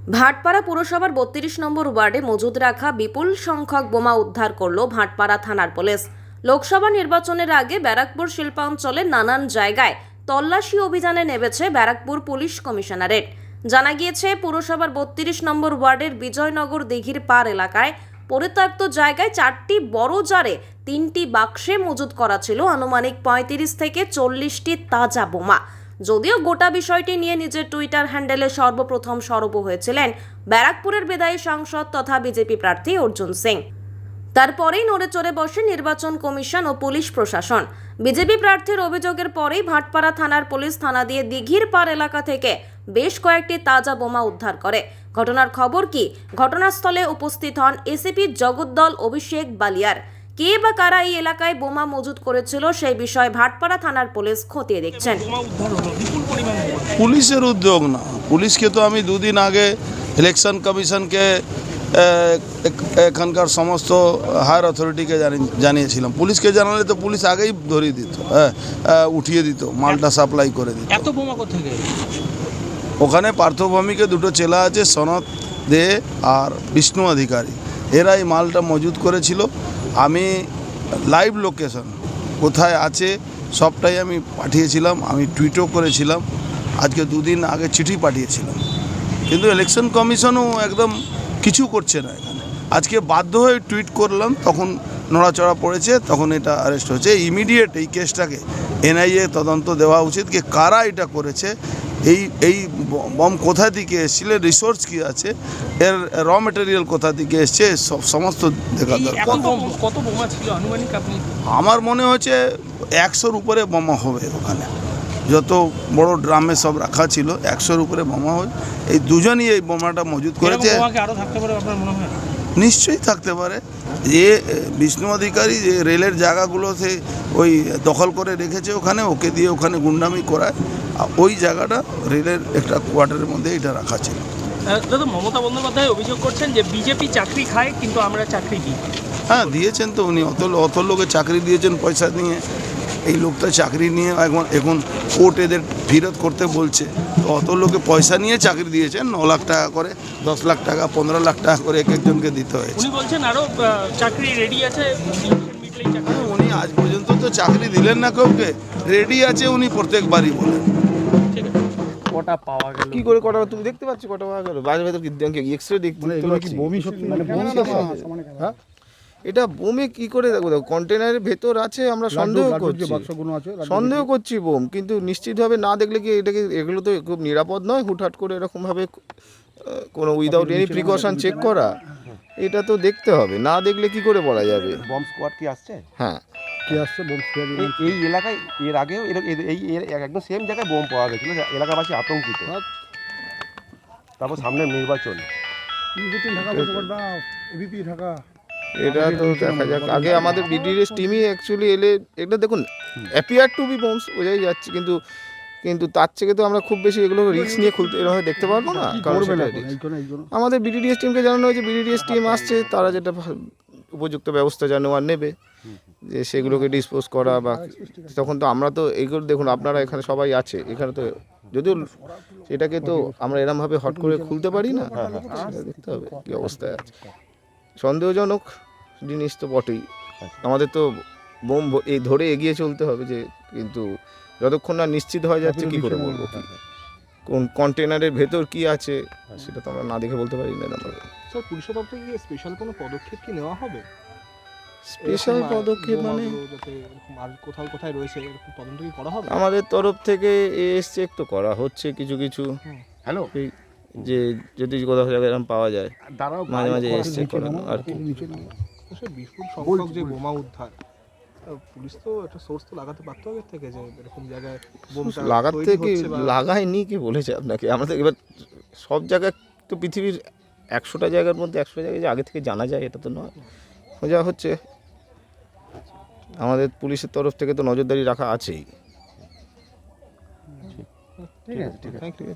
ভাটপাড়া পুরসভার ৩২ নম্বর ওয়ার্ডে মজুদ রাখা বিপুল সংখ্যক বোমা উদ্ধার করল ভাটপাড়া থানার পুলিশ। লোকসভা নির্বাচনের আগে ব্যারাকপুর শিল্পাঞ্চলে নানান জায়গায় তল্লাশি অভিযানে নেমেছে ব্যারাকপুর পুলিশ কমিশনারেট। জানা গিয়েছে, পুরসভার ৩২ নম্বর ওয়ার্ডের বিজয়নগর দিঘির পাড় এলাকায় পরিত্যক্ত জায়গায় 4টি বড় জারে 3টি বাক্সে মজুত করা ছিল আনুমানিক 35 থেকে 40টি তাজা বোমা। যদিও গোটা বিষয়টি নিয়ে নিজের টুইটার হ্যান্ডেলে সর্বপ্রথম সরব হয়েছিলেন ব্যারাকপুরের বিদায়ী সাংসদ তথা বিজেপি প্রার্থী অর্জুন সিং। তারপরেই নড়ে চড়ে বসে নির্বাচন কমিশন ও পুলিশ প্রশাসন। বিজেপি প্রার্থীর অভিযোগের পরেই ভাটপাড়া থানার পুলিশ থানা দিয়ে দিঘির পাড় এলাকা থেকে বেশ কয়েকটি তাজা বোমা উদ্ধার করে। ঘটনার খবর কি, ঘটনাস্থলে উপস্থিত হন এসিপি জগদ্দল অভিষেক বালিয়ার। কে বা কারা এই এলাকায় বোমা মজুত করেছিল সেই বিষয়ে ভাটপাড়া থানার পুলিশ খতিয়ে দেখছেন। পুলিশের উদ্যোগ না, পুলিশকে তো আমি দুদিন আগে ইলেকশন কমিশনকে এখানকার সমস্ত হায়ার অথরিটিকে জানিয়েছিলাম। পুলিশকে জানালে তো পুলিশ আগেই ধরিয়ে দিত, উঠিয়ে দিত, মালটা সাপ্লাই করে দিত। এত বোমা কোথায়? ওখানে পার্থভূমিকে দুটো চেলা আছে, সনৎ দে আর বিষ্ণু অধিকারী, এরা এই মালটা মজুত করেছিল। আমি লাইভ লোকেশন কোথায় আছে সবটাই আমি পাঠিয়েছিলাম, আমি টুইটও করেছিলাম, আজকে দুদিন আগে চিঠি পাঠিয়েছিলাম, কিন্তু ইলেকশন কমিশনও একদম কিছু করছে না এখানে। আজকে বাধ্য হয়ে টুইট করলাম, তখন নড়াচড়া পড়েছে, তখন এটা অ্যারেস্ট হয়েছে। ইমিডিয়েট এই কেসটাকে এনআইএ তদন্ত দেওয়া উচিত, কি কারা এটা করেছে, এই বম কোথা থেকে এসেছিল, রিসোর্স কী আছে, এর র মেটেরিয়াল কোথা থেকে এসছে, সমস্ত দেখা দরকার। কত বোমা ছিল আনুমানিক? আমার মনে হচ্ছে 100-র উপরে বোমা হবে। ওখানে যত বড় ড্রামে সব রাখা ছিল 100-র উপরে বোমা হয়। এই দুজনই এই বোমাটা মজুত করেছে। নিশ্চয়ই থাকতে পারে। যে বিষ্ণু অধিকারী যে রেলের জায়গাগুলোতে ওই দখল করে রেখেছে, ওখানে ওকে দিয়ে ওখানে গুন্ডামি করায়, ওই জায়গাটা রেলের একটা কোয়ার্টারের মধ্যে এটা রাখা ছিল। দাদা, মমতা বন্দ্যোপাধ্যায় অভিযোগ করছেন যে বিজেপি চাকরি খায় কিন্তু আমরা চাকরি দিই। হ্যাঁ, দিয়েছেন তো উনি, অত লোকে চাকরি দিয়েছেন পয়সা নিয়ে। এই লোকটা চাকরি নিয়ে এখন কোর্ট এদের ফেরত করতে বলছে, তো অত লোকে পয়সা নিয়ে চাকরি দিয়েছেন। 9 লাখ টাকা করে, 10 লাখ টাকা, 15 লাখ টাকা করে একজনকে দিতে হয়েছে। উনি বলছেন আরও চাকরি রেডি আছে। উনি আজ পর্যন্ত তো চাকরি দিলেন না কাউকে, রেডি আছে উনি প্রত্যেকবারই বলেন। কটা পাওয়া গেল কি করে? কটা তুমি দেখতে পাচ্ছ? কটা পাওয়া গেল? বাজে ভেতর কি এক্সরে দেখতে পাচ্ছি? হ্যাঁ, এটা বোমে কি করে দেখো? কন্টেনারের ভেতর আছে, আমরা সন্দেহ করছি বোম, কিন্তু নিশ্চিতভাবে না দেখলে কি এগুলো তো খুব নিরাপদ নয়। হুটহাট করে এরকমভাবে কোনো উইদাউট এনি প্রিকশন চেক করা, এটা তো দেখতে হবে। না দেখলে কি করে বলা যাবে? বম স্কোয়াড কি আসছে? হ্যাঁ, কি আসছে বম স্কোয়াড? এই এলাকায় এর আগেও এই একদম সেম জায়গায় বোম পাওয়া গেছিল, এলাকাবাসী আতঙ্কিত। তারপর সামনে নির্বাচন ঢাকা, এটা তো দেখা যাক। আগে আমাদের বিডিএস টিমই অ্যাকচুয়ালি এলে এটা দেখুন, অ্যাপিয়ার টু বি বমস বোঝাই যাচ্ছে, কিন্তু তার থেকে তো আমরা খুব বেশি এগুলো রিস্ক নিয়ে খুলতে এরকম দেখতে পারবো না। কারণ আমাদের বিডিডিএস টিমকে জানানো হয়েছে, বিডিডিএস টিম আসছে, তারা যেটা উপযুক্ত ব্যবস্থা যা নেওয়ার নেবে, যে সেগুলোকে ডিসপোজ করা বা তখন তো আমরা তো এইগুলো দেখুন, আপনারা এখানে সবাই আছে, এখানে তো যদিও এটাকে তো আমরা এরমভাবে হট করে খুলতে পারি না। দেখতে হবে কী অবস্থায় আছে। সন্দেহজনক জিনিস তো বটেই, আমাদের তো বোম এই ধরে এগিয়ে চলতে হবে, যে কিন্তু যতক্ষণ না নিশ্চিত হয়ে যাচ্ছে কি করে বলবো কি কোন কন্টেনারের ভেতর কি আছে, সেটা তো আমরা না দেখে বলতে পারি না। স্যার, পুলিশের তরফ থেকে স্পেশাল কোনো পদক্ষেপ কি নেওয়া হবে? স্পেশাল পদক্ষেপ মানে আর কোথায় রয়েছে এরকম তদন্ত কি করা হবে? আমাদের তরফ থেকে চেক তো করা হচ্ছে কিছু হ্যালো, যে যদি কোথাও জায়গায় এরকম পাওয়া যায় মাঝে মাঝে চেক করানো আর কি। বিপুল সংখ্যক যে বোমা উদ্ধার, পুলিশ তো একটা সোর্স তো লাগাতে পারতো আগে থেকে, যে এরকম জায়গায় বোমটা লাগাতে কি লাগায়নি কি বলেছে আপনাকে? আমাদের এবার সব জায়গায় তো পৃথিবীর 100টা জায়গার মধ্যে 100টা জায়গায় যে আগে থেকে জানা যায় এটা তো নয়। যা হচ্ছে আমাদের পুলিশের তরফ থেকে তো নজরদারি রাখা আছেই। ঠিক আছে।